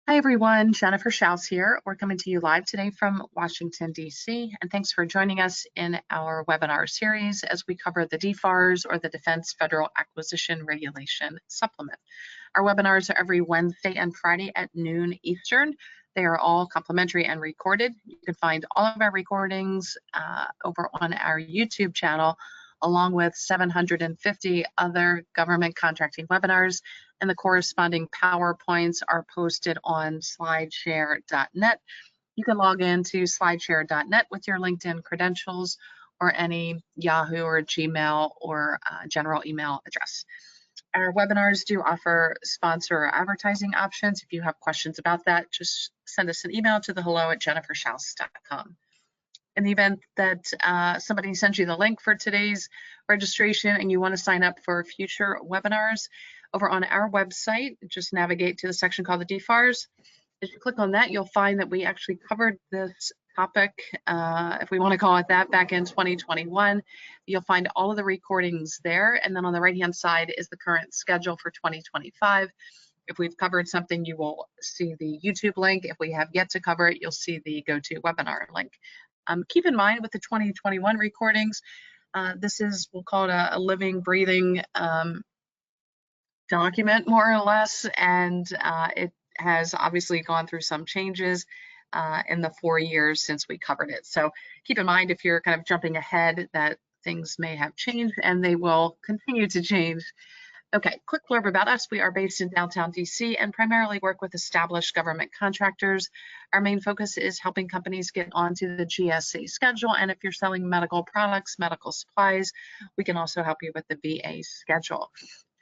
Hi everyone, Jennifer Schaus here. We're coming to you live today from Washington, D.C., and thanks for joining us in our webinar series as we cover the DFARS, or the Defense Federal Acquisition Regulation Supplement. Our webinars are every Wednesday and Friday at noon Eastern. They are all complimentary and recorded. You can find all of our recordings over on our YouTube channel, along with 750 other government contracting webinars, and the corresponding PowerPoints are posted on slideshare.net. You can log into slideshare.net with your LinkedIn credentials or any Yahoo or Gmail or general email address. Our webinars do offer sponsor or advertising options. If you have questions about that, just send us an email to the hello@jenniferschaus.com. In the event that somebody sends you the link for today's registration and you want to sign up for future webinars, over on our website, just navigate to the section called the DFARS. If you click on that, you'll find that we actually covered this topic, if we want to call it that, back in 2021. You'll find all of the recordings there, and then on the right-hand side is the current schedule for 2025. If we've covered something, you will see the YouTube link. If we have yet to cover it, you'll see the GoToWebinar link. Keep in mind with the 2021 recordings, this is, we'll call it a living, breathing document, more or less, and it has obviously gone through some changes in the 4 years since we covered it. So keep in mind, if you're kind of jumping ahead, that things may have changed and they will continue to change. Okay, quick blurb about us. We are based in downtown DC and primarily work with established government contractors. Our main focus is helping companies get onto the GSA schedule, and if you're selling medical products, medical supplies, we can also help you with the VA schedule.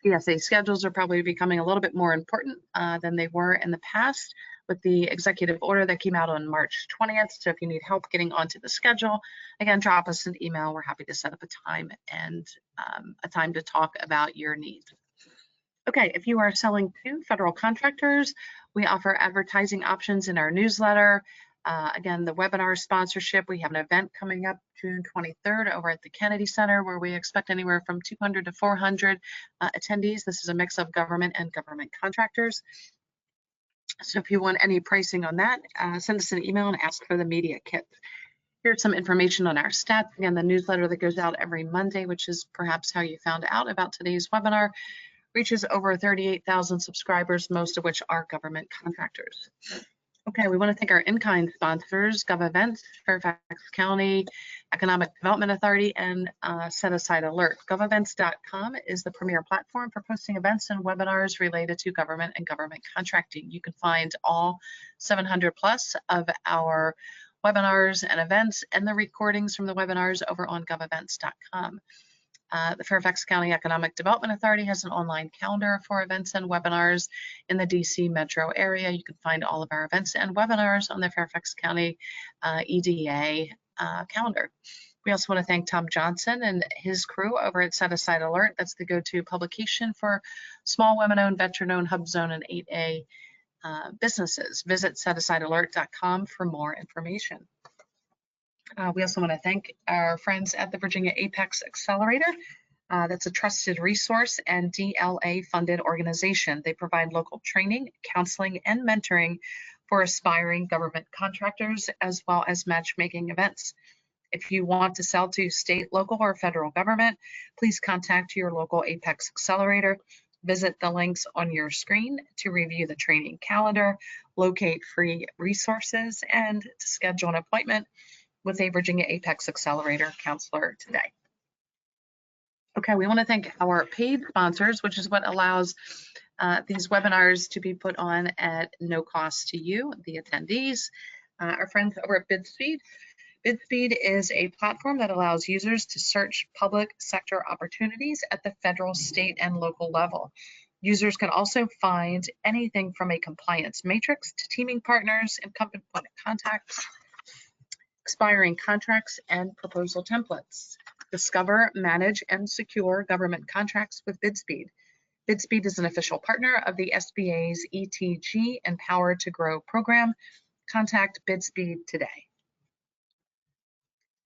GSA schedules are probably becoming a little bit more important than they were in the past with the executive order that came out on March 20th. So if you need help getting onto the schedule, again, drop us an email. We're happy to set up a time and a time to talk about your needs. Okay, if you are selling to federal contractors, we offer advertising options in our newsletter. Again, the webinar sponsorship, we have an event coming up June 23rd over at the Kennedy Center where we expect anywhere from 200 to 400 attendees. This is a mix of government and government contractors. So if you want any pricing on that, send us an email and ask for the media kit. Here's some information on our stats. Again, the newsletter that goes out every Monday, which is perhaps how you found out about today's webinar, reaches over 38,000 subscribers, most of which are government contractors. Okay, we want to thank our in-kind sponsors, GovEvents, Fairfax County Economic Development Authority, and Set Aside Alert. GovEvents.com is the premier platform for posting events and webinars related to government and government contracting. You can find all 700 plus of our webinars and events and the recordings from the webinars over on GovEvents.com. The Fairfax County Economic Development Authority has an online calendar for events and webinars in the DC metro area. You can find all of our events and webinars on the Fairfax County EDA calendar. We also want to thank Tom Johnson and his crew over at Set Aside Alert. That's the go-to publication for small women-owned, veteran-owned, hub zone, and 8A businesses. Visit setasidealert.com for more information. We also want to thank our friends at the Virginia Apex Accelerator. That's a trusted resource and DLA funded organization. They provide local training, counseling, and mentoring for aspiring government contractors, as well as matchmaking events. If you want to sell to state, local, or federal government, please contact your local Apex Accelerator. Visit the links on your screen to review the training calendar, locate free resources, and to schedule an appointment with a Virginia Apex Accelerator counselor today. Okay, we want to thank our paid sponsors, which is what allows these webinars to be put on at no cost to you, the attendees. Our friends over at BidSpeed. BidSpeed is a platform that allows users to search public sector opportunities at the federal, state, and local level. Users can also find anything from a compliance matrix to teaming partners and company point of contacts, expiring contracts, and proposal templates. Discover, manage, and secure government contracts with BidSpeed. BidSpeed is an official partner of the SBA's ETG Empower to Grow program. Contact BidSpeed today.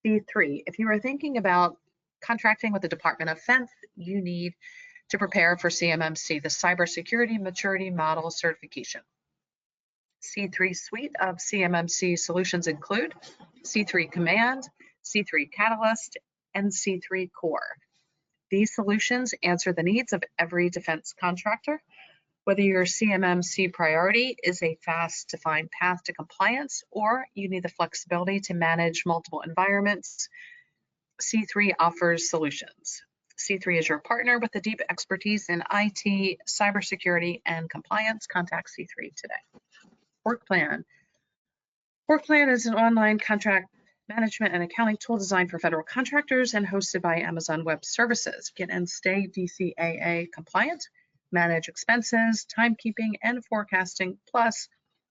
C3, if you are thinking about contracting with the Department of Defense, you need to prepare for CMMC, the Cybersecurity Maturity Model Certification. C3 suite of CMMC solutions include C3 Command, C3 Catalyst, and C3 Core. These solutions answer the needs of every defense contractor. Whether your CMMC priority is a fast defined path to compliance or you need the flexibility to manage multiple environments, C3 offers solutions. C3 is your partner with a deep expertise in IT, cybersecurity, and compliance. Contact C3 today. WorkPlan. WorkPlan is an online contract management and accounting tool designed for federal contractors and hosted by Amazon Web Services. Get and stay DCAA compliant, manage expenses, timekeeping, and forecasting, plus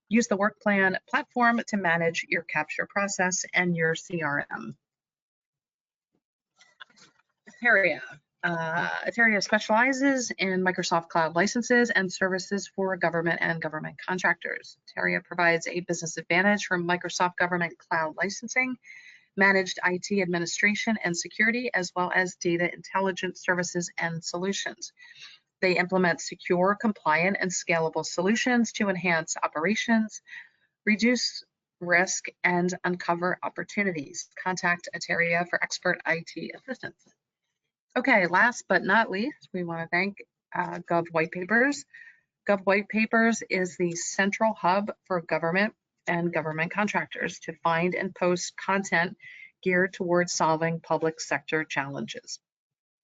use the WorkPlan platform to manage your capture process and your CRM. Ateria. Ateria specializes in Microsoft Cloud licenses and services for government and government contractors. Ateria provides a business advantage from Microsoft Government Cloud licensing, managed IT administration and security, as well as data intelligence services and solutions. They implement secure, compliant, and scalable solutions to enhance operations, reduce risk, and uncover opportunities. Contact Ateria for expert IT assistance. Okay, last but not least, we want to thank Gov White Papers. Gov White Papers is the central hub for government and government contractors to find and post content geared towards solving public sector challenges.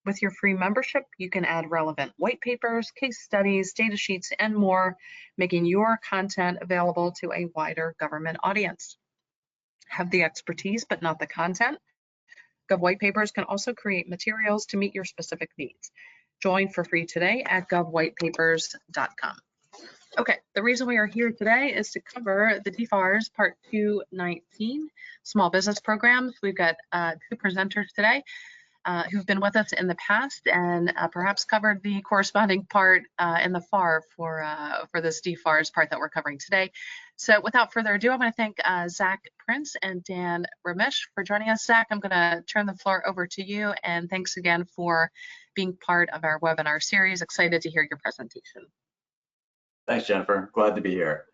With your free membership, you can add relevant white papers, case studies, data sheets, and more, making your content available to a wider government audience. Have the expertise, but not the content? Gov White Papers can also create materials to meet your specific needs. Join for free today at govwhitepapers.com. Okay, the reason we are here today is to cover the DFARS Part 219 Small Business Programs. We've got two presenters today who've been with us in the past and perhaps covered the corresponding part in the FAR for this DFARS part that we're covering today. So without further ado, I'm going to thank Zach Prince and Dan Ramesh for joining us. Zach, I'm going to turn the floor over to you, and thanks again for being part of our webinar series. Excited to hear your presentation. Thanks, Jennifer. Glad to be here.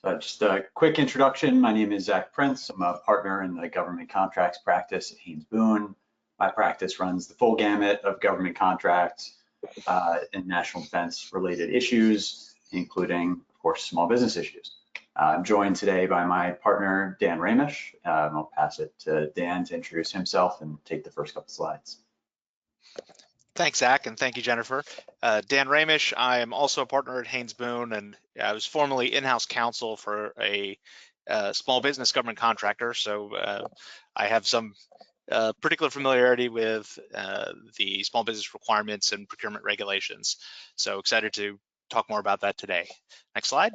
So just a quick introduction. My name is Zach Prince. I'm a partner in the government contracts practice at Haynes Boone. My practice runs the full gamut of government contracts and national defense related issues, including, of course, small business issues. I'm joined today by my partner, Dan Ramesh. I'll pass it to Dan to introduce himself and take the first couple slides. Thanks, Zach, and thank you, Jennifer. Dan Ramesh, I am also a partner at Haynes Boone, and I was formerly in-house counsel for a small business government contractor, so I have some particular familiarity with the small business requirements and procurement regulations. So excited to talk more about that today. Next slide.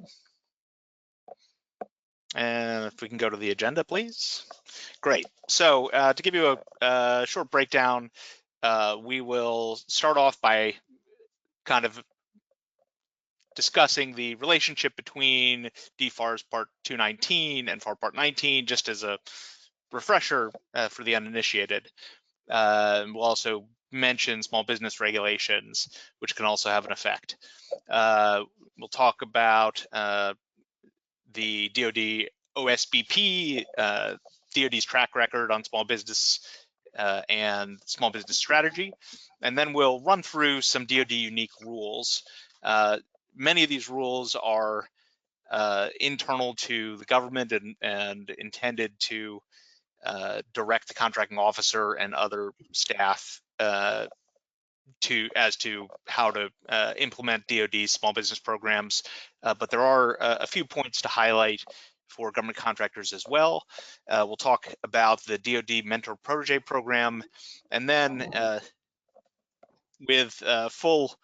And if we can go to the agenda, please. Great. So to give you a short breakdown, we will start off by kind of discussing the relationship between DFARS Part 219 and FAR Part 19, just as a refresher for the uninitiated. We'll also mention small business regulations, which can also have an effect. We'll talk about the DoD OSBP, DoD's track record on small business and small business strategy, and then we'll run through some DoD unique rules. Many of these rules are internal to the government and intended to direct the contracting officer and other staff as to how to implement DoD's small business programs. But there are a few points to highlight for government contractors as well. We'll talk about the DoD Mentor Protege program, and then with full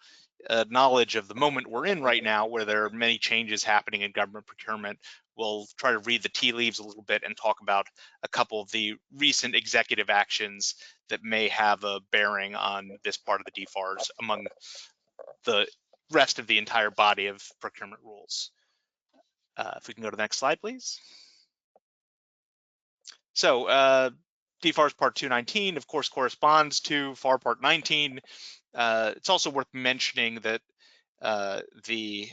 knowledge of the moment we're in right now, where there are many changes happening in government procurement, we'll try to read the tea leaves a little bit and talk about a couple of the recent executive actions that may have a bearing on this part of the DFARS among the rest of the entire body of procurement rules. If we can go to the next slide, please. So DFARS Part 219, of course, corresponds to FAR Part 19. It's also worth mentioning that the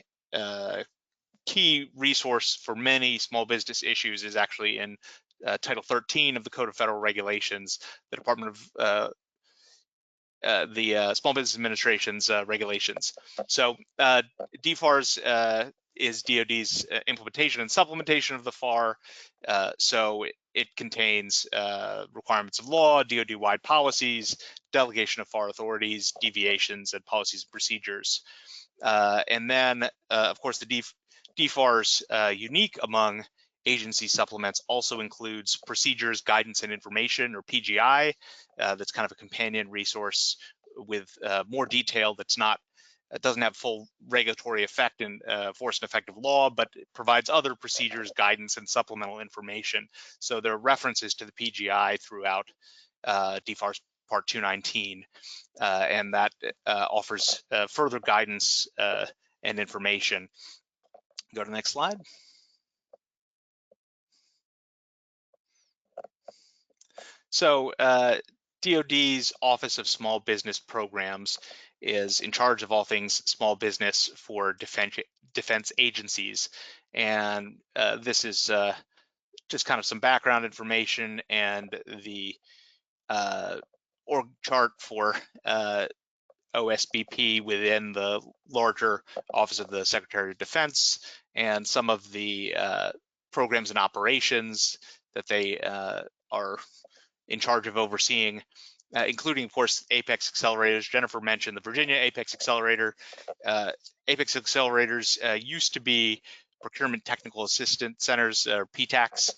key resource for many small business issues is actually in Title 13 of the Code of Federal Regulations, the Department of the Small Business Administration's regulations. So DFARS is DoD's implementation and supplementation of the FAR. So it contains requirements of law, DoD-wide policies, delegation of FAR authorities, deviations, and policies and procedures. And then, of course, the DFARS unique among agency supplements also includes procedures, guidance, and information, or PGI. That's kind of a companion resource with more detail that's not, it doesn't have full regulatory effect and force and effective law, but it provides other procedures, guidance, and supplemental information. So there are references to the PGI throughout DFARS Part 219, and that offers further guidance and information. Go to the next slide. So DoD's Office of Small Business Programs is in charge of all things small business for defense agencies. And this is just kind of some background information and the org chart for OSBP within the larger Office of the Secretary of Defense, and some of the programs and operations that they are in charge of overseeing, including, of course, Apex Accelerators. Jennifer mentioned the Virginia Apex Accelerator. Apex Accelerators used to be Procurement Technical Assistance Centers, or PTACs.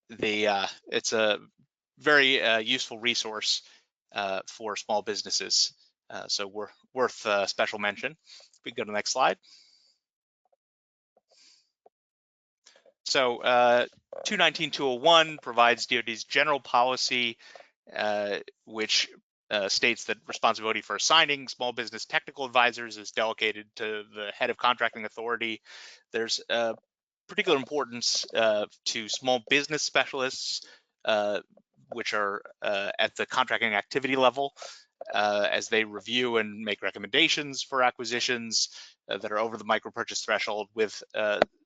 It's a very useful resource for small businesses. So we're worth special mention. We can go to the next slide. So 219-201 provides DoD's general policy, which states that responsibility for assigning small business technical advisors is delegated to the head of contracting authority. There's particular importance to small business specialists, which are at the contracting activity level, as they review and make recommendations for acquisitions that are over the micro purchase threshold with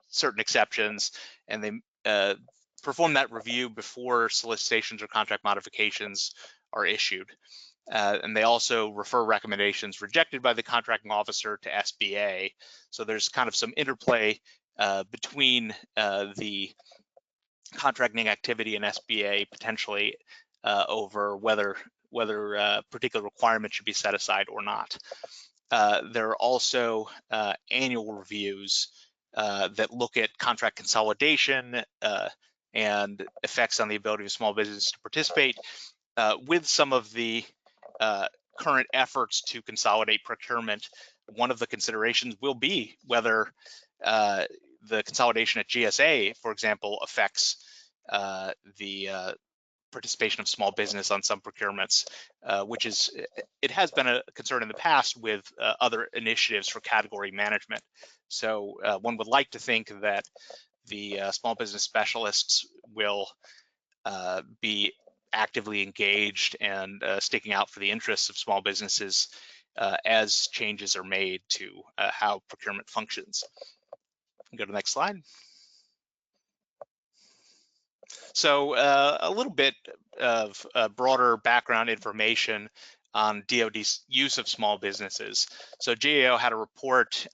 certain exceptions, and they perform that review before solicitations or contract modifications are issued. And they also refer recommendations rejected by the contracting officer to SBA. So there's kind of some interplay between the contracting activity and SBA potentially over whether particular requirements should be set aside or not. There are also annual reviews that look at contract consolidation and effects on the ability of small business to participate, with some of the current efforts to consolidate procurement. One of the considerations will be whether the consolidation at GSA, for example, affects the participation of small business on some procurements, it has been a concern in the past with other initiatives for category management. So one would like to think that the small business specialists will be actively engaged and sticking out for the interests of small businesses as changes are made to how procurement functions. Go to the next slide. So a little bit of broader background information on DoD's use of small businesses. So GAO had a report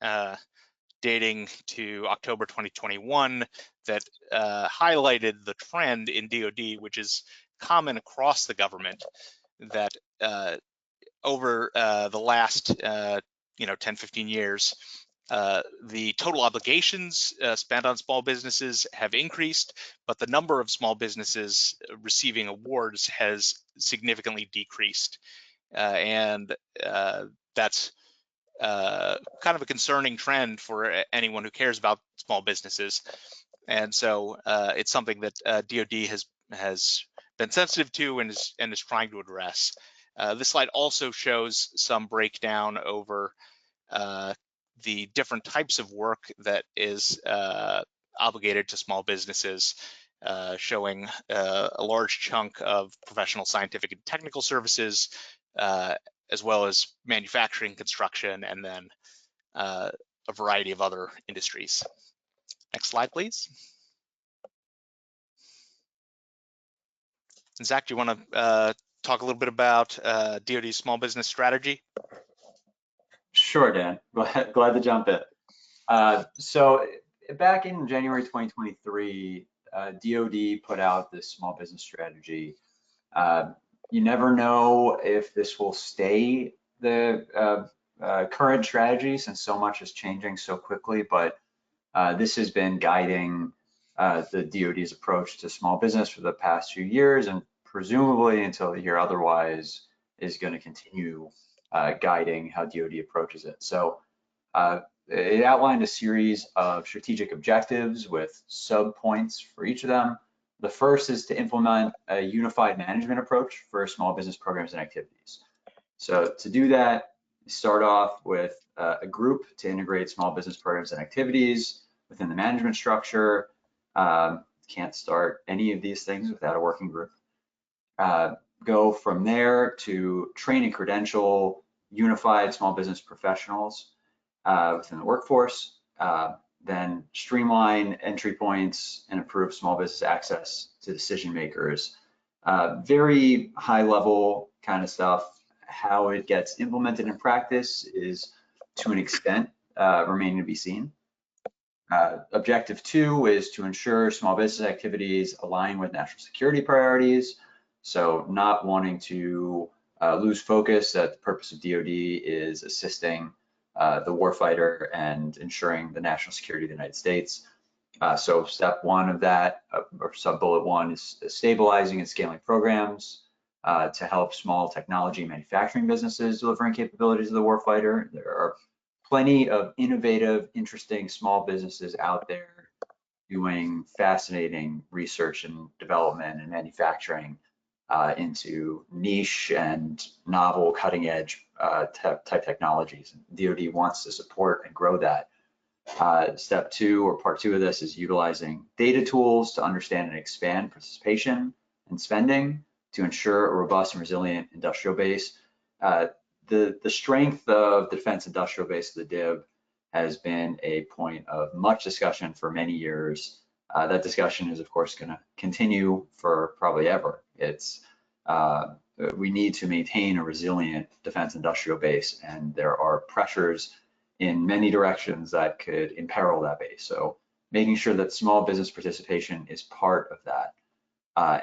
dating to October 2021 that highlighted the trend in DoD, which is common across the government, that over the last 10, 15 years, the total obligations spent on small businesses have increased, but the number of small businesses receiving awards has significantly decreased. And that's kind of a concerning trend for anyone who cares about small businesses. And so it's something that DoD has been sensitive to and is trying to address. This slide also shows some breakdown over the different types of work that is obligated to small businesses, showing a large chunk of professional, scientific, and technical services, as well as manufacturing, construction, and then a variety of other industries. Next slide, please. Zach, do you want to talk a little bit about DoD's small business strategy? Sure, Dan. Glad to jump in. So back in January 2023, DoD put out this small business strategy. You never know if this will stay the current strategy since so much is changing so quickly, but this has been guiding the DoD's approach to small business for the past few years, and presumably until you hear otherwise is going to continue guiding how DoD approaches it. So it outlined a series of strategic objectives with sub-points for each of them. The first is to implement a unified management approach for small business programs and activities. So to do that, start off with a group to integrate small business programs and activities within the management structure. Can't start any of these things without a working group. Go from there to train and credential unified small business professionals within the workforce, then streamline entry points and improve small business access to decision makers. Very high level kind of stuff. How it gets implemented in practice is to an extent remaining to be seen. Objective 2 is to ensure small business activities align with national security priorities. So not wanting to lose focus that the purpose of DoD is assisting the warfighter and ensuring the national security of the United States. So step 1 of that, or sub bullet 1, is stabilizing and scaling programs to help small technology manufacturing businesses delivering capabilities to the warfighter. There are plenty of innovative, interesting small businesses out there doing fascinating research and development and manufacturing into niche and novel cutting edge type technologies. DoD wants to support and grow that. Step 2, or part 2 of this, is utilizing data tools to understand and expand participation and spending to ensure a robust and resilient industrial base. The strength of the defense industrial base of the DIB has been a point of much discussion for many years. That discussion is, of course, going to continue for probably ever. We need to maintain a resilient defense industrial base, and there are pressures in many directions that could imperil that base. So making sure that small business participation is part of that.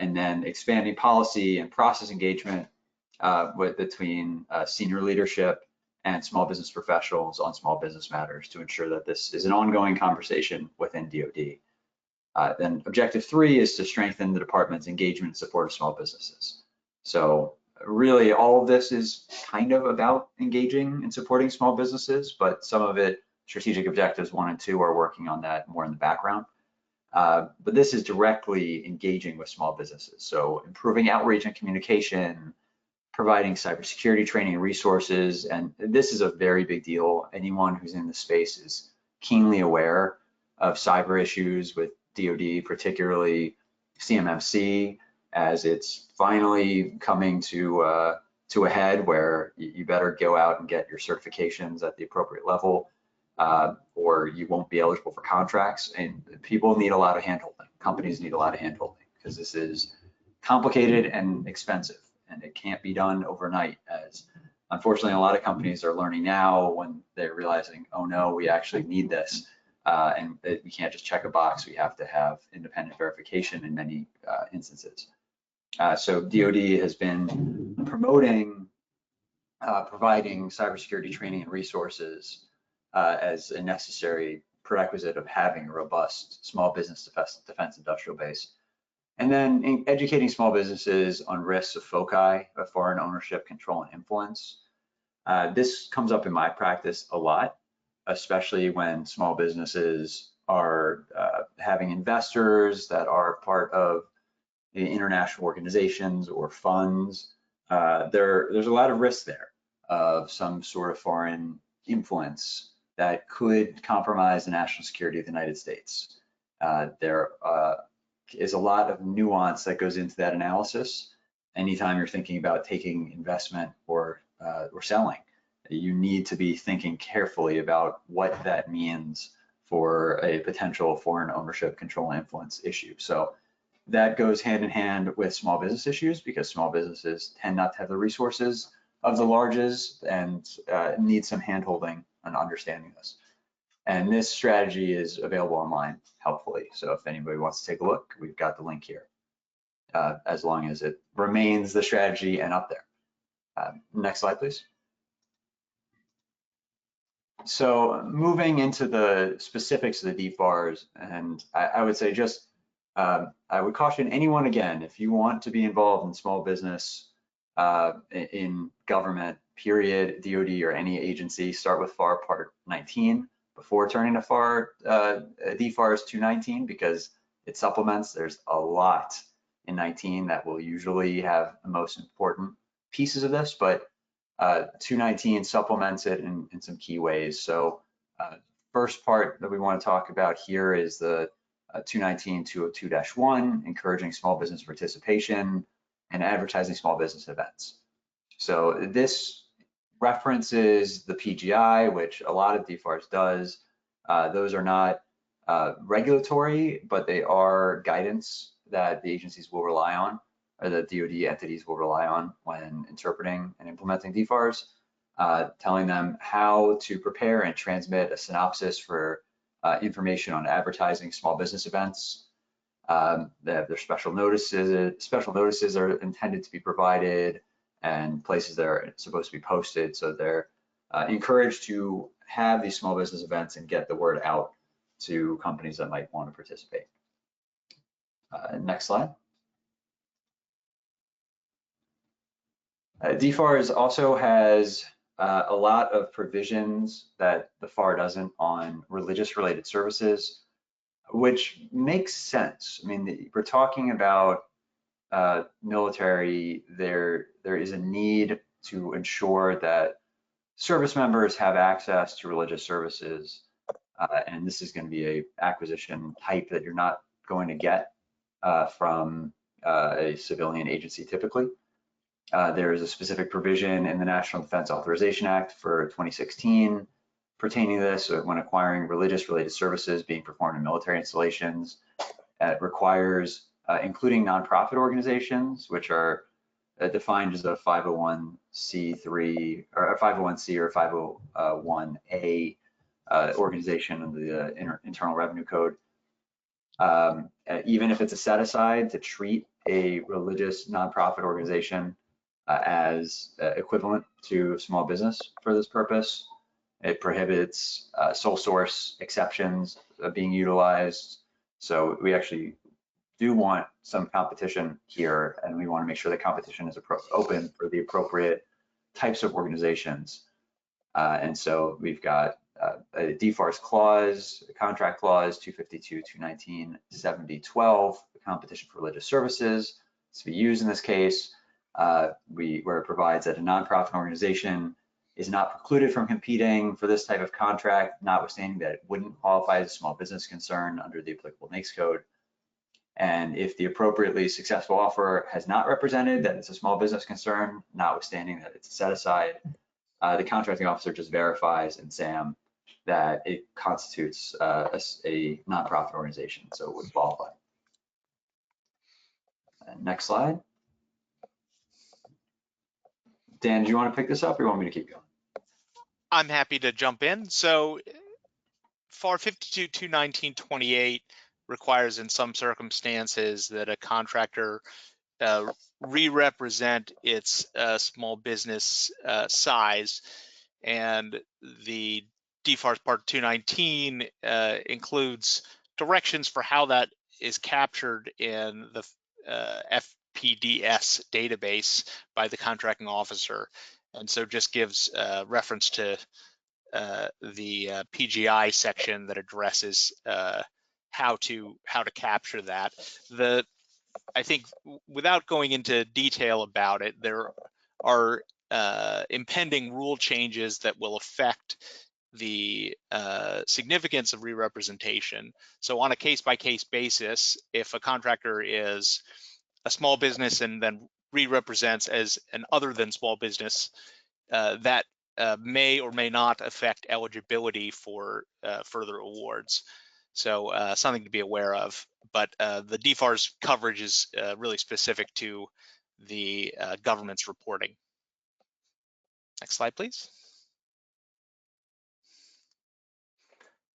And then expanding policy and process engagement between senior leadership and small business professionals on small business matters to ensure that this is an ongoing conversation within DoD. Then objective 3 is to strengthen the department's engagement and support of small businesses. So really all of this is kind of about engaging and supporting small businesses, but some of it, strategic objectives 1 and 2, are working on that more in the background. But this is directly engaging with small businesses. So improving outreach and communication, providing cybersecurity training and resources. And this is a very big deal. Anyone who's in the space is keenly aware of cyber issues with DoD, particularly CMMC, as it's finally coming to a head where you better go out and get your certifications at the appropriate level, or you won't be eligible for contracts. And people need a lot of handholding. Companies need a lot of handholding because this is complicated and expensive, and it can't be done overnight, as unfortunately a lot of companies are learning now when they're realizing, oh no, we actually need this. And we can't just check a box. We have to have independent verification in many instances. So DoD has been promoting, providing cybersecurity training and resources as a necessary prerequisite of having a robust small business defense industrial base. And then educating small businesses on risks of foci of foreign ownership, control, and influence. This comes up in my practice a lot, especially when small businesses are having investors that are part of international organizations or funds. There's a lot of risk there of some sort of foreign influence that could compromise the national security of the United States. There is a lot of nuance that goes into that analysis anytime you're thinking about taking investment or selling. you need to be thinking carefully about what that means for a potential foreign ownership, control, and influence issue. So that goes hand in hand with small business issues, because small businesses tend not to have the resources of the larges and need some handholding on understanding this. And this strategy is available online, helpfully. So if anybody wants to take a look, we've got the link here, as long as it remains the strategy and up there. Next slide, please. So moving into the specifics of the DFARS, and I would say just, I would caution anyone, again, if you want to be involved in small business, in government, period, DoD or any agency, start with FAR Part 19 before turning to FAR, DFARS 219, because it supplements. There's a lot in 19 that will usually have the most important pieces of this, but 219 supplements it in some key ways. So first part that we want to talk about here is the 219-202-1, encouraging small business participation and advertising small business events. So this references the PGI, which a lot of DFARS does. Those are not regulatory, but they are guidance that the agencies will rely on, or the DoD entities will rely on when interpreting and implementing DFARS, telling them how to prepare and transmit a synopsis for information on advertising small business events. They have their special notices. Special notices are intended to be provided, and places that are supposed to be posted. So they're encouraged to have these small business events and get the word out to companies that might want to participate. Next slide. DFARS also has a lot of provisions that the FAR doesn't on religious related services, which makes sense. I mean, we're talking about military. There is a need to ensure that service members have access to religious services, and this is going to be a acquisition type that you're not going to get from a civilian agency typically. There is a specific provision in the National Defense Authorization Act for 2016 pertaining to this. So when acquiring religious related services being performed in military installations, it requires including nonprofit organizations, which are defined as a 501c3 or a 501c or 501a organization under the Internal Revenue Code. Even if it's a set aside, to treat a religious nonprofit organization as equivalent to small business for this purpose. It prohibits sole source exceptions being utilized. So we actually do want some competition here, and we want to make sure the competition is open for the appropriate types of organizations. And so we've got a DFARS clause, a contract clause, 252, 219, 7012, the competition for religious services to be used in this case, where it provides that a nonprofit organization is not precluded from competing for this type of contract, notwithstanding that it wouldn't qualify as a small business concern under the applicable NAICS code. And if the appropriately successful offer has not represented that it's a small business concern, notwithstanding that it's a set aside, the contracting officer just verifies in SAM that it constitutes a nonprofit organization, so it would qualify. Next slide. Dan, do you want to pick this up or you want me to keep going? I'm happy to jump in. So FAR 52.219.28 requires in some circumstances that a contractor re-represent its small business size, and the DFARS Part 219 includes directions for how that is captured in the FPDS database by the contracting officer, and so just gives reference to the PGI section that addresses how to capture that. I think without going into detail about it, there are impending rule changes that will affect the significance of re-representation. So on a case-by-case basis, if a contractor is a small business and then re-represents as an other than small business, that may or may not affect eligibility for further awards. So something to be aware of. But the DFARS coverage is really specific to the government's reporting. Next slide, please.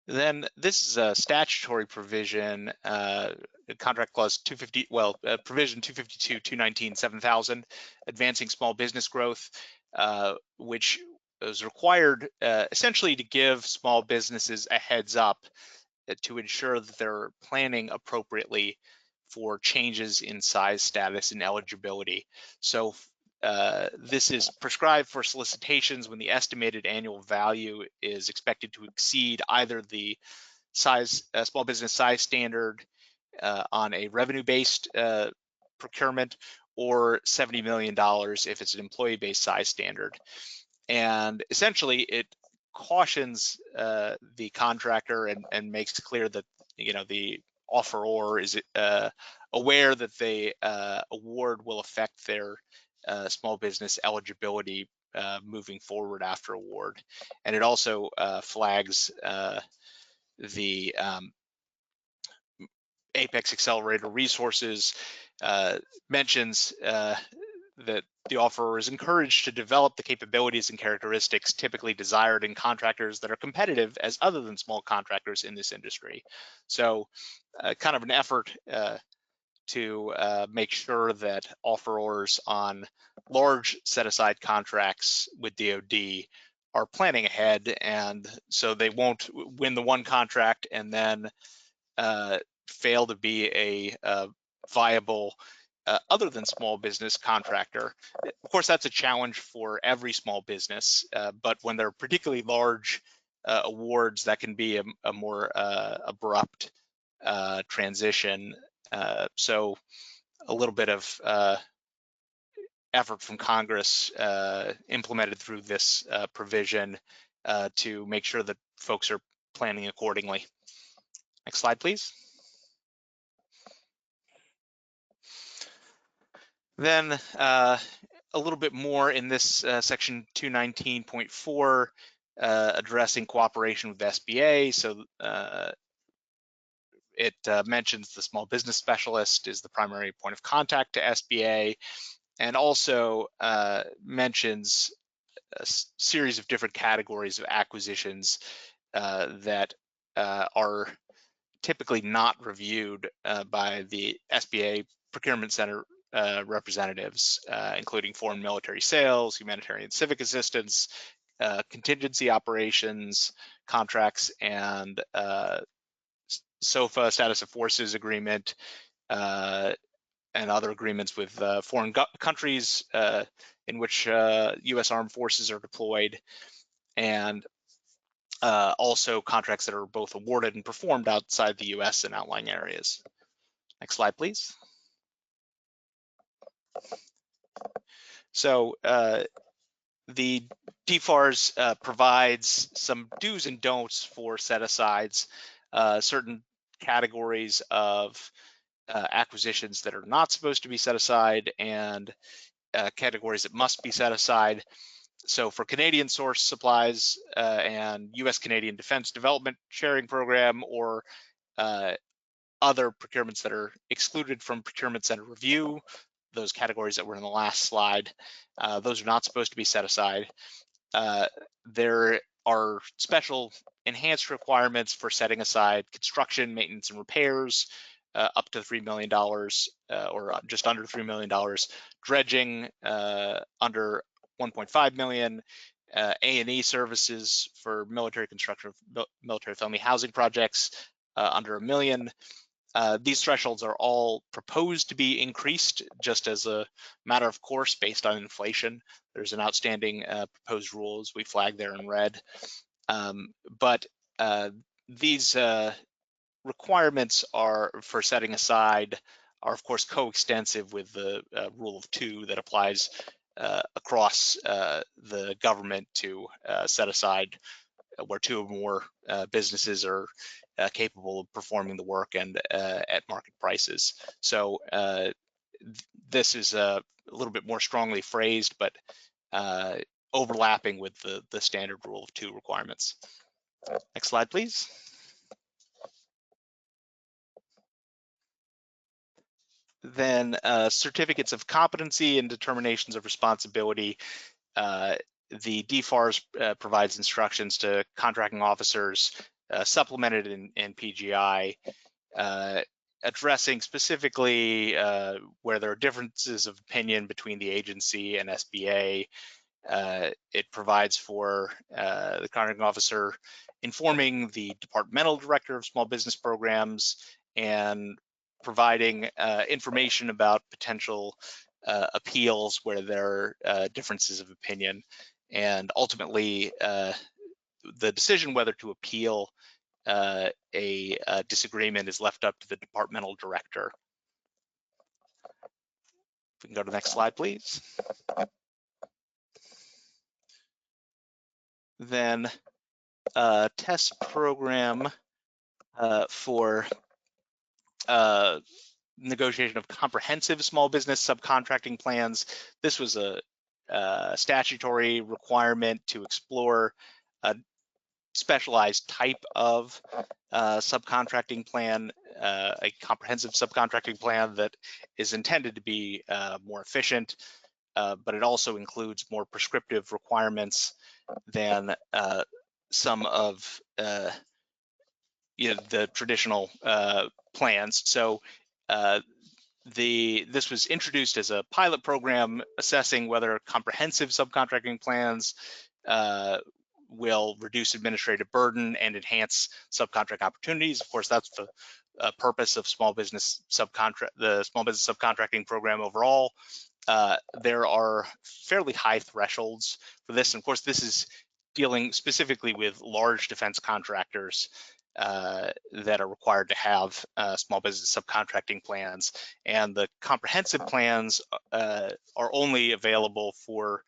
Then this is a statutory provision, contract clause 250, provision 252, 219, 7000, advancing small business growth, which is required essentially to give small businesses a heads up to ensure that they're planning appropriately for changes in size, status, and eligibility. So this is prescribed for solicitations when the estimated annual value is expected to exceed either the size, small business size standard on a revenue-based procurement, or $70 million if it's an employee-based size standard. And essentially, it cautions the contractor and makes clear that the offeror is aware that the award will affect their small business eligibility moving forward after award. And it also flags the Apex Accelerator resources, mentions that the offeror is encouraged to develop the capabilities and characteristics typically desired in contractors that are competitive as other than small contractors in this industry. So kind of an effort to make sure that offerors on large set-aside contracts with DoD are planning ahead, and so they won't win the one contract and then fail to be a viable other than small business contractor. Of course, that's a challenge for every small business, but when they're particularly large awards, that can be a more abrupt transition. So a little bit of effort from Congress implemented through this provision to make sure that folks are planning accordingly. Next slide, please. Then a little bit more in this section 219.4, addressing cooperation with SBA. So it mentions the small business specialist is the primary point of contact to SBA, and also mentions a series of different categories of acquisitions that are typically not reviewed by the SBA procurement center representatives, including foreign military sales, humanitarian civic assistance, contingency operations, contracts, and SOFA, status of forces agreement, and other agreements with foreign countries in which U.S. armed forces are deployed, and also contracts that are both awarded and performed outside the U.S. and outlying areas. Next slide, please. So the DFARS provides some do's and don'ts for set-asides, certain categories of acquisitions that are not supposed to be set aside, and categories that must be set aside. So for Canadian source supplies and US Canadian Defense Development Sharing Program, or other procurements that are excluded from procurement center review, those categories that were in the last slide, those are not supposed to be set aside. There are special enhanced requirements for setting aside construction, maintenance, and repairs, up to $3 million or just under $3 million, dredging under 1.5 million, A&E services for military construction of military family housing projects under $1 million. These thresholds are all proposed to be increased just as a matter of course based on inflation. There's an outstanding proposed rule, as we flagged there in red. But these requirements are for setting aside are of course coextensive with the rule of two that applies across the government to set aside where two or more businesses are capable of performing the work and at market prices. So this is a little bit more strongly phrased, but overlapping with the standard rule of 2 requirements. Next slide, please. Then certificates of competency and determinations of responsibility. The DFARS provides instructions to contracting officers, supplemented in PGI, addressing specifically where there are differences of opinion between the agency and SBA. It provides for the contracting officer informing the departmental director of small business programs and providing information about potential appeals where there are differences of opinion. And ultimately, the decision whether to appeal a disagreement is left up to the departmental director. If we can go to the next slide, please. Then test program for negotiation of comprehensive small business subcontracting plans. This was a statutory requirement to explore a specialized type of subcontracting plan, a comprehensive subcontracting plan that is intended to be more efficient, but it also includes more prescriptive requirements than some of the traditional plans. So this was introduced as a pilot program assessing whether comprehensive subcontracting plans will reduce administrative burden and enhance subcontract opportunities. Of course, that's the purpose of the small business subcontracting program overall. There are fairly high thresholds for this. And of course, this is dealing specifically with large defense contractors that are required to have small business subcontracting plans. And the comprehensive plans are only available for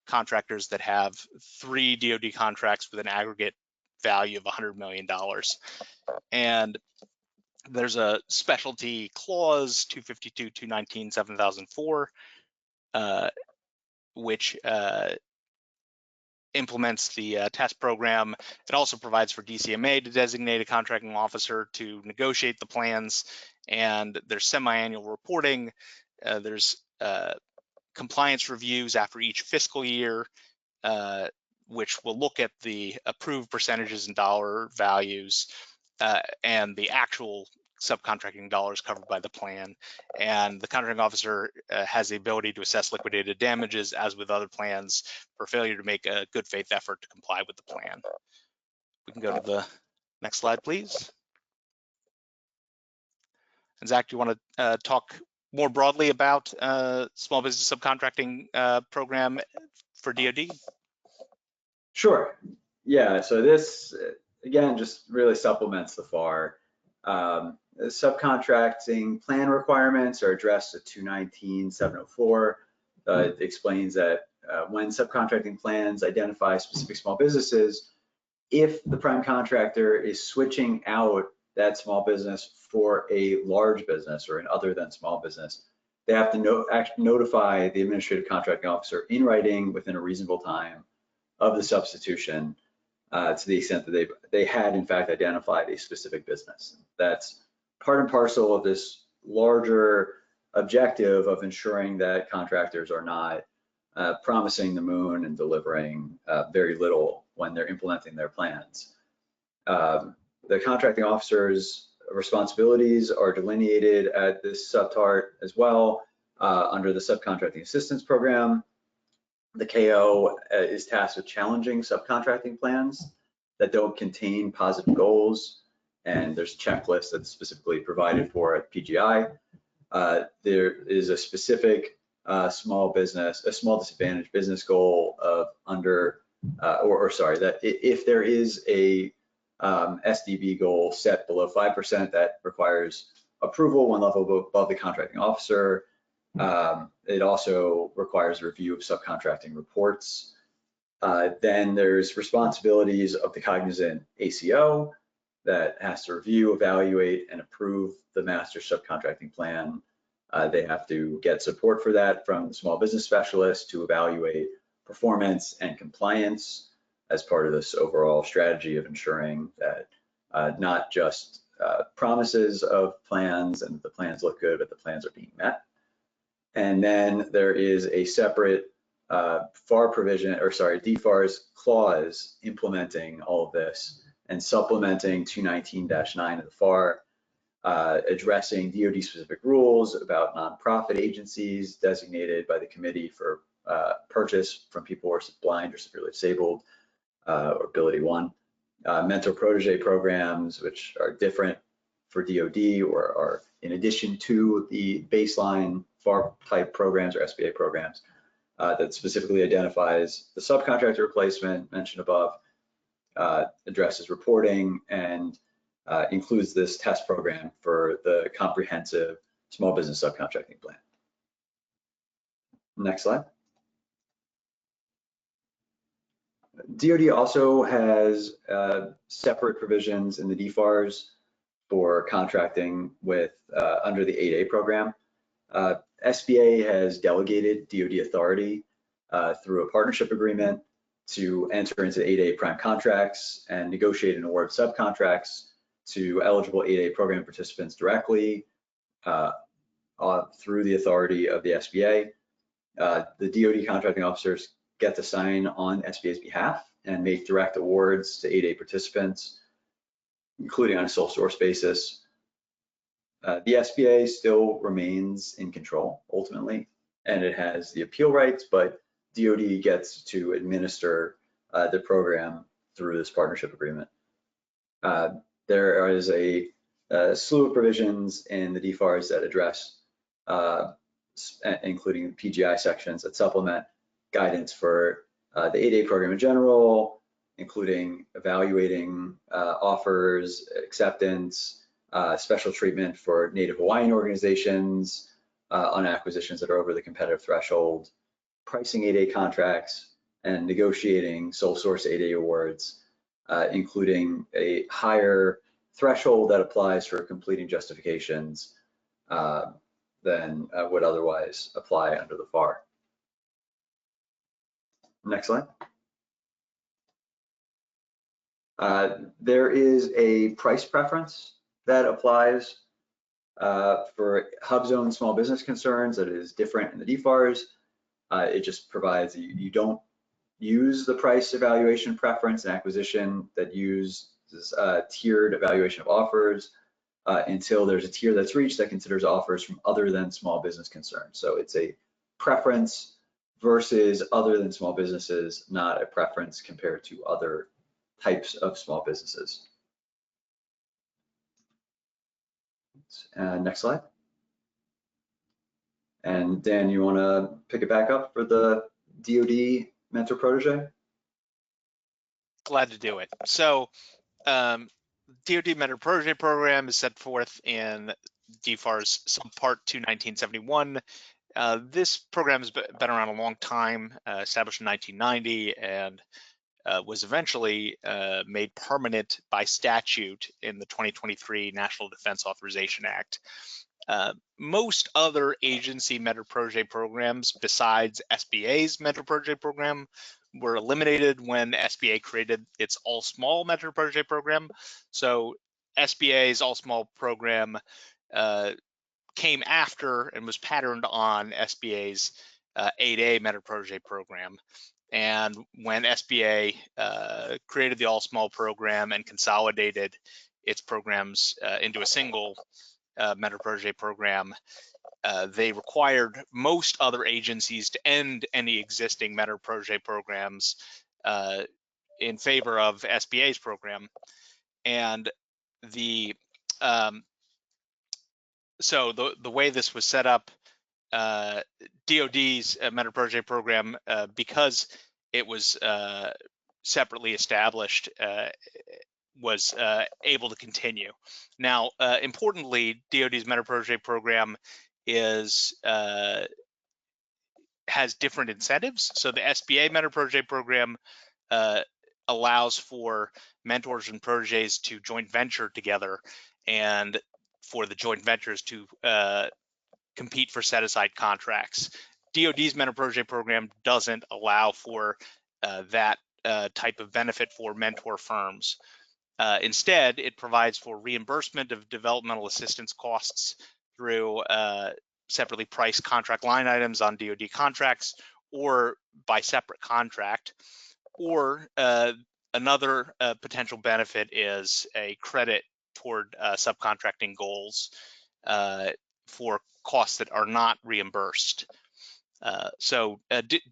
contractors that have 3 DoD contracts with an aggregate value of $100 million. And there's a specialty clause, 252, 219, 7004, which implements the test program. It also provides for DCMA to designate a contracting officer to negotiate the plans, and there's semi-annual reporting. There's compliance reviews after each fiscal year, which will look at the approved percentages and dollar values and the actual subcontracting dollars covered by the plan. And the contracting officer has the ability to assess liquidated damages, as with other plans, for failure to make a good faith effort to comply with the plan. We can go to the next slide, please. And Zach, do you want to talk more broadly about small business subcontracting program for DoD? Sure. Yeah, so this, again, just really supplements the FAR. Subcontracting plan requirements are addressed at 219-704. It explains that when subcontracting plans identify specific small businesses, if the prime contractor is switching out that small business for a large business or an other than small business, they have to notify the administrative contracting officer in writing within a reasonable time of the substitution, to the extent that they had in fact identified a specific business. That's part and parcel of this larger objective of ensuring that contractors are not promising the moon and delivering very little when they're implementing their plans. The contracting officer's responsibilities are delineated at this subtart as well under the subcontracting assistance program. The KO is tasked with challenging subcontracting plans that don't contain positive goals, and there's a checklist that's specifically provided for at PGI. There is a specific small disadvantaged business goal of that if there is a SDB goal set below 5%, that requires approval one level above the contracting officer. It also requires a review of subcontracting reports. Then there's responsibilities of the cognizant ACO that has to review, evaluate, and approve the master subcontracting plan. They have to get support for that from the small business specialist to evaluate performance and compliance as part of this overall strategy of ensuring that not just promises of plans and the plans look good, but the plans are being met. And then there is a separate DFARS clause implementing all of this and supplementing 219-9 of the FAR, addressing DoD specific rules about nonprofit agencies designated by the Committee for Purchase from people who are blind or severely disabled, or Ability One, mentor protege programs, which are different for DoD or are in addition to the baseline FAR type programs or SBA programs, that specifically identifies the subcontractor replacement mentioned above, addresses reporting, and includes this test program for the comprehensive small business subcontracting plan. Next slide. DoD also has separate provisions in the DFARS for contracting with under the 8A program. SBA has delegated DoD authority through a partnership agreement to enter into 8A prime contracts and negotiate and award subcontracts to eligible 8A program participants directly through the authority of the SBA. The DoD contracting officers get to sign on SBA's behalf and make direct awards to 8A participants, including on a sole source basis. The SBA still remains in control ultimately, and it has the appeal rights, but DoD gets to administer the program through this partnership agreement. There is a slew of provisions in the DFARS that address, including PGI sections that supplement guidance for the 8A program in general, including evaluating offers, acceptance, special treatment for Native Hawaiian organizations on acquisitions that are over the competitive threshold, pricing 8A contracts, and negotiating sole source 8A awards, including a higher threshold that applies for completing justifications than would otherwise apply under the FAR. Next slide. There is a price preference that applies for hub zone small business concerns that is different in the DFARS. It just provides you don't use the price evaluation preference and acquisition that uses tiered evaluation of offers until there's a tier that's reached that considers offers from other than small business concerns. So it's a preference versus other than small businesses, not a preference compared to other types of small businesses. Next slide. And Dan, you want to pick it back up for the DoD mentor protege? Glad to do it. So DoD mentor protege program is set forth in DFARS subpart 21971. This program has been around a long time, established in 1990, and was eventually made permanent by statute in the 2023 National Defense Authorization Act. Most other agency mentor protege programs besides SBA's mentor protege program were eliminated when SBA created its all small mentor protege program. So SBA's all small program came after and was patterned on SBA's 8A mentor protege program. And when SBA created the all small program and consolidated its programs into a single mentor protege program, they required most other agencies to end any existing mentor protege programs in favor of SBA's program. And so the way this was set up, DoD's mentor protege program, because it was separately established, was able to continue. Now, importantly, DoD's mentor protege program has different incentives. So the SBA mentor protege program allows for mentors and proteges to joint venture together, and for the joint ventures to compete for set-aside contracts. DoD's mentor project program doesn't allow for that type of benefit for mentor firms. Instead, it provides for reimbursement of developmental assistance costs through separately priced contract line items on DoD contracts or by separate contract. Or another potential benefit is a credit toward subcontracting goals for costs that are not reimbursed. So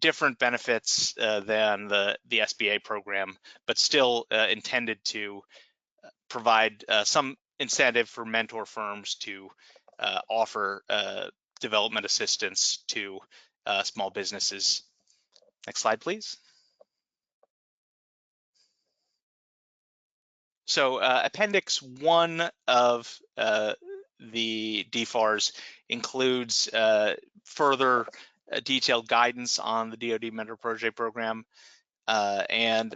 different benefits than the SBA program, but still intended to provide some incentive for mentor firms to offer development assistance to small businesses. Next slide, please. So Appendix 1 of the DFARS includes further detailed guidance on the DoD Mentor Project Program, and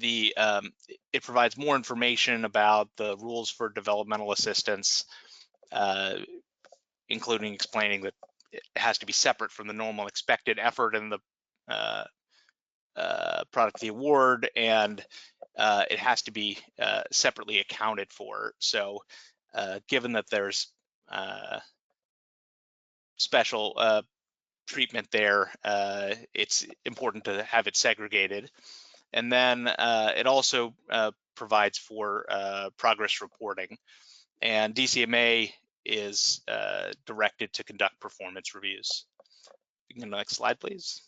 it provides more information about the rules for developmental assistance, including explaining that it has to be separate from the normal expected effort in the product of the award, and it has to be separately accounted for. So given that there's special treatment there, it's important to have it segregated. And then it also provides for progress reporting. And DCMA is directed to conduct performance reviews. You can go to the next slide, please.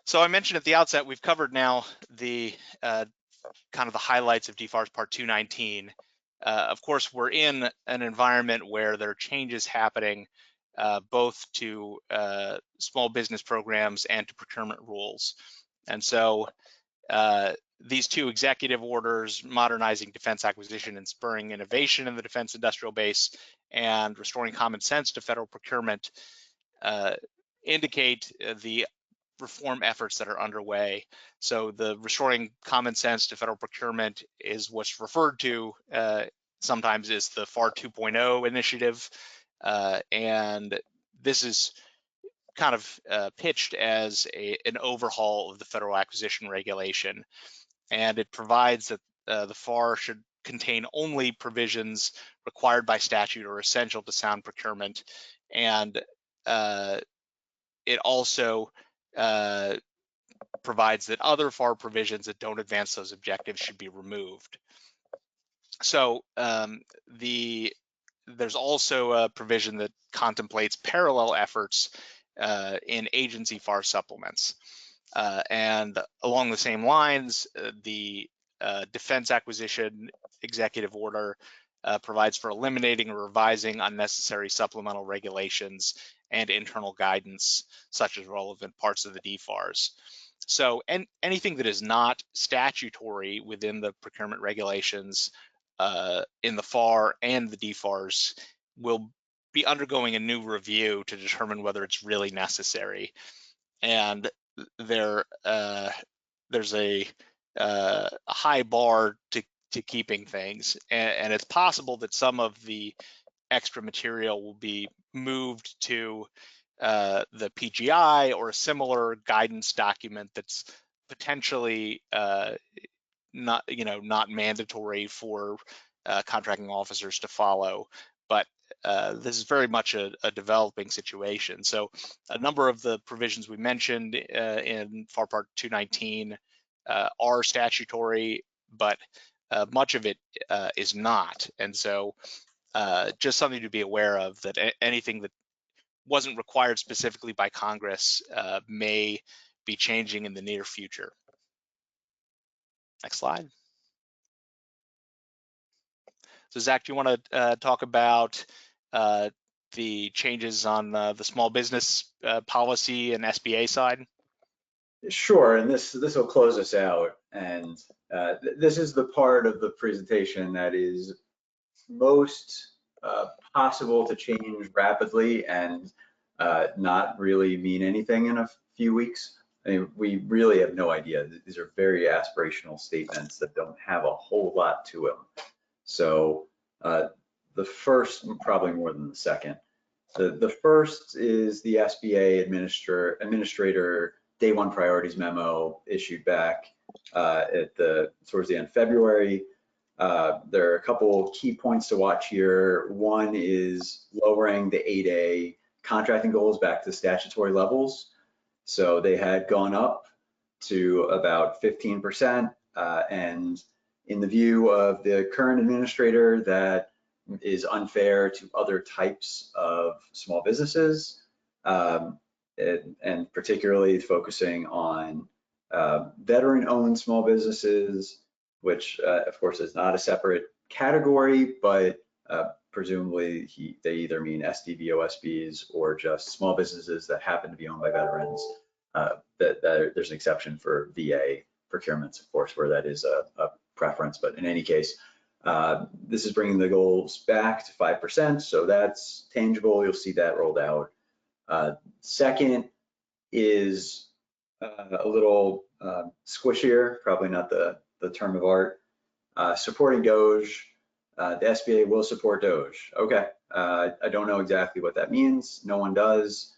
So I mentioned at the outset, we've covered now the kind of the highlights of DFARS Part 219. Of course, we're in an environment where there are changes happening both to small business programs and to procurement rules. And so these two executive orders, modernizing defense acquisition and spurring innovation in the defense industrial base, and restoring common sense to federal procurement, indicate the reform efforts that are underway. So the restoring common sense to federal procurement is what's referred to sometimes as the FAR 2.0 initiative. And this is kind of pitched as an overhaul of the federal acquisition regulation. And it provides that the FAR should contain only provisions required by statute or essential to sound procurement. And it also provides that other FAR provisions that don't advance those objectives should be removed. So there's also a provision that contemplates parallel efforts in agency FAR supplements. And along the same lines, the Defense Acquisition Executive Order provides for eliminating or revising unnecessary supplemental regulations and internal guidance, such as relevant parts of the DFARS. So anything that is not statutory within the procurement regulations in the FAR and the DFARS will be undergoing a new review to determine whether it's really necessary. And there's a high bar to keeping things, and it's possible that some of the extra material will be moved to the PGI or a similar guidance document that's potentially not mandatory for contracting officers to follow. But this is very much a developing situation. So a number of the provisions we mentioned in FAR Part 219 are statutory, but much of it is not. And so just something to be aware of, that anything that wasn't required specifically by Congress may be changing in the near future. Next slide. So Zach, do you want to talk about the changes on the small business policy and SBA side? Sure, and this will close us out. And this is the part of the presentation that is most possible to change rapidly and not really mean anything in a few weeks. I mean, we really have no idea. These are very aspirational statements that don't have a whole lot to them. So the first, probably more than the second. The first is the SBA administrator day one priorities memo issued back towards the end of February. There are a couple key points to watch here. One is lowering the 8A contracting goals back to statutory levels. So they had gone up to about 15%, and in the view of the current administrator, that is unfair to other types of small businesses, and particularly focusing on veteran-owned small businesses, which of course is not a separate category, but presumably they either mean SDVOSBs or just small businesses that happen to be owned by veterans. There's an exception for VA procurements, of course, where that is a preference, but in any case, this is bringing the goals back to 5%, so that's tangible. You'll see that rolled out. Second is a little squishier, probably not the term of art, supporting Doge. The SBA will support Doge. Okay, I don't know exactly what that means. No one does.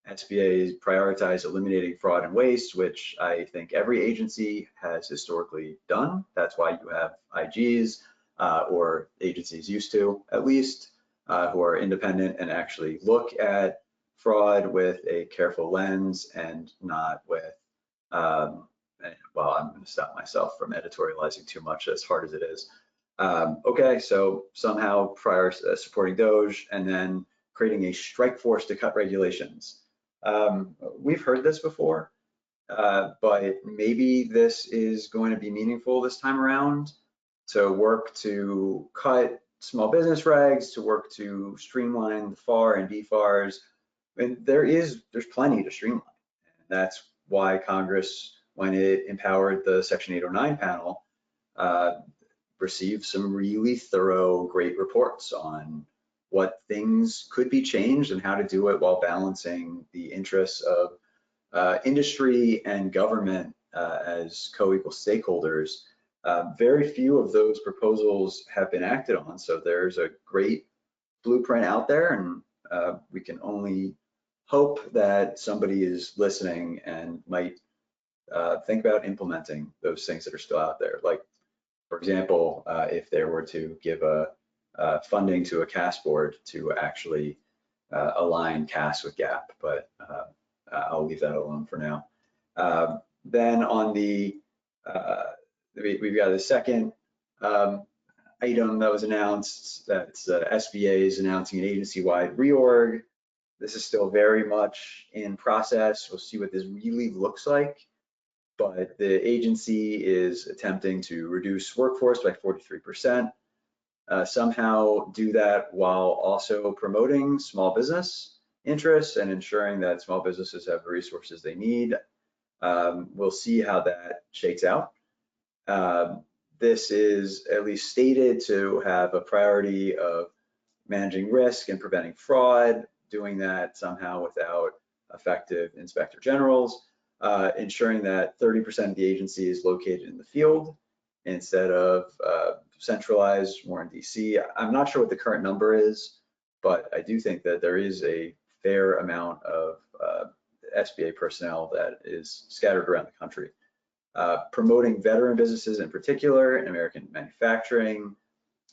SBA prioritize eliminating fraud and waste, which I think every agency has historically done. That's why you have IGs, or agencies used to, at least, who are independent and actually look at fraud with a careful lens and not with, well, I'm going to stop myself from editorializing too much, as hard as it is. Okay, so somehow supporting Doge and then creating a strike force to cut regulations. We've heard this before, but maybe this is going to be meaningful this time around, to work to cut small business regs, to work to streamline the FAR and DFARS. And there's plenty to streamline. And that's why Congress, when it empowered the Section 809 panel, received some really thorough, great reports on what things could be changed and how to do it while balancing the interests of industry and government as co-equal stakeholders. Very few of those proposals have been acted on, so there's a great blueprint out there, and we can only hope that somebody is listening and might think about implementing those things that are still out there. Like, for example, if there were to give funding to a CAS board to actually align CAS with GAAP, but I'll leave that alone for now. Then on the we've got a second item that was announced. That's SBA is announcing an agency-wide reorg. This is still very much in process. We'll see what this really looks like. But the agency is attempting to reduce workforce by 43%. Somehow do that while also promoting small business interests and ensuring that small businesses have the resources they need. We'll see how that shakes out. This is at least stated to have a priority of managing risk and preventing fraud, doing that somehow without effective inspector generals, ensuring that 30% of the agency is located in the field instead of centralized more in DC. I'm not sure what the current number is, but I do think that there is a fair amount of SBA personnel that is scattered around the country. Promoting veteran businesses in particular in American manufacturing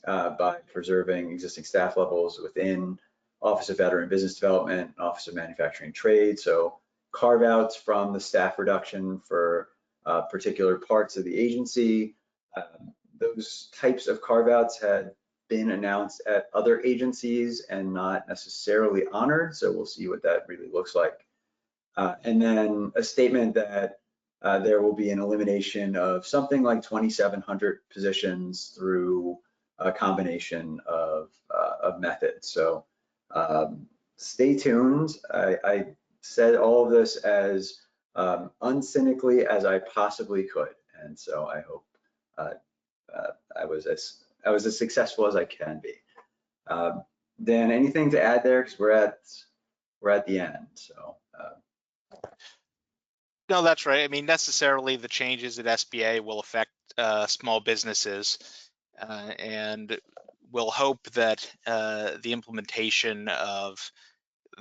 by preserving existing staff levels within Office of Veteran Business Development, Office of Manufacturing Trade. So carve outs from the staff reduction for particular parts of the agency. Those types of carve outs had been announced at other agencies and not necessarily honored. So we'll see what that really looks like. And then a statement that there will be an elimination of something like 2,700 positions through a combination of methods. So stay tuned. I said all of this as uncynically as I possibly could, and so I hope I was as successful as I can be. Dan, anything to add there? Because we're at the end. So. No, that's right. I mean, necessarily the changes at SBA will affect small businesses, and we'll hope that the implementation of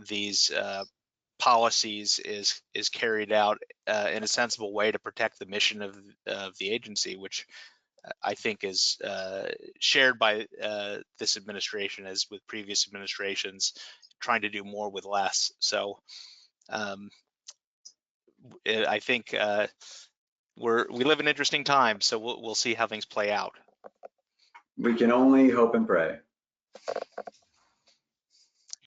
these policies is carried out in a sensible way to protect the mission of the agency, which I think is shared by this administration, as with previous administrations, trying to do more with less. So I think we live in interesting times, so we'll see how things play out. We can only hope and pray.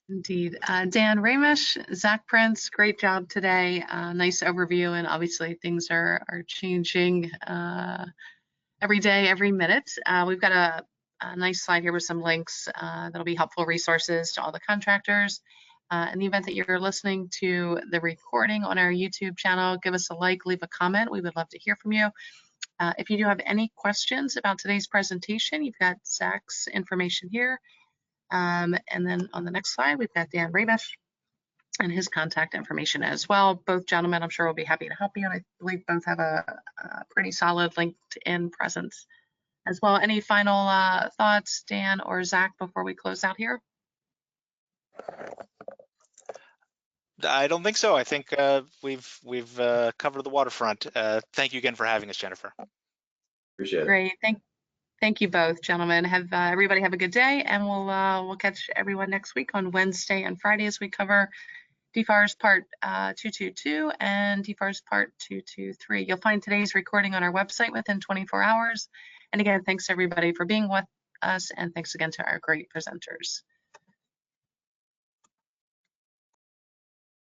Indeed. Dan Ramish, Zach Prince, great job today. Nice overview, and obviously things are changing every day, every minute. We've got a nice slide here with some links that'll be helpful resources to all the contractors. In the event that you're listening to the recording on our YouTube channel, give us a like, leave a comment. We would love to hear from you. If you do have any questions about today's presentation, you've got Zach's information here. And then on the next slide, we've got Dan Ramish and his contact information as well. Both gentlemen, I'm sure, will be happy to help you. And I believe both have a pretty solid LinkedIn presence as well. Any final thoughts, Dan or Zach, before we close out here? I don't think so. I think we've covered the waterfront. Thank you again for having us, Jennifer. Appreciate it. Great. Thank you both, gentlemen. Have everybody have a good day, and we'll catch everyone next week on Wednesday and Friday as we cover DFARS Part 222 and DFARS Part 223. You'll find today's recording on our website within 24 hours. And again, thanks everybody for being with us, and thanks again to our great presenters.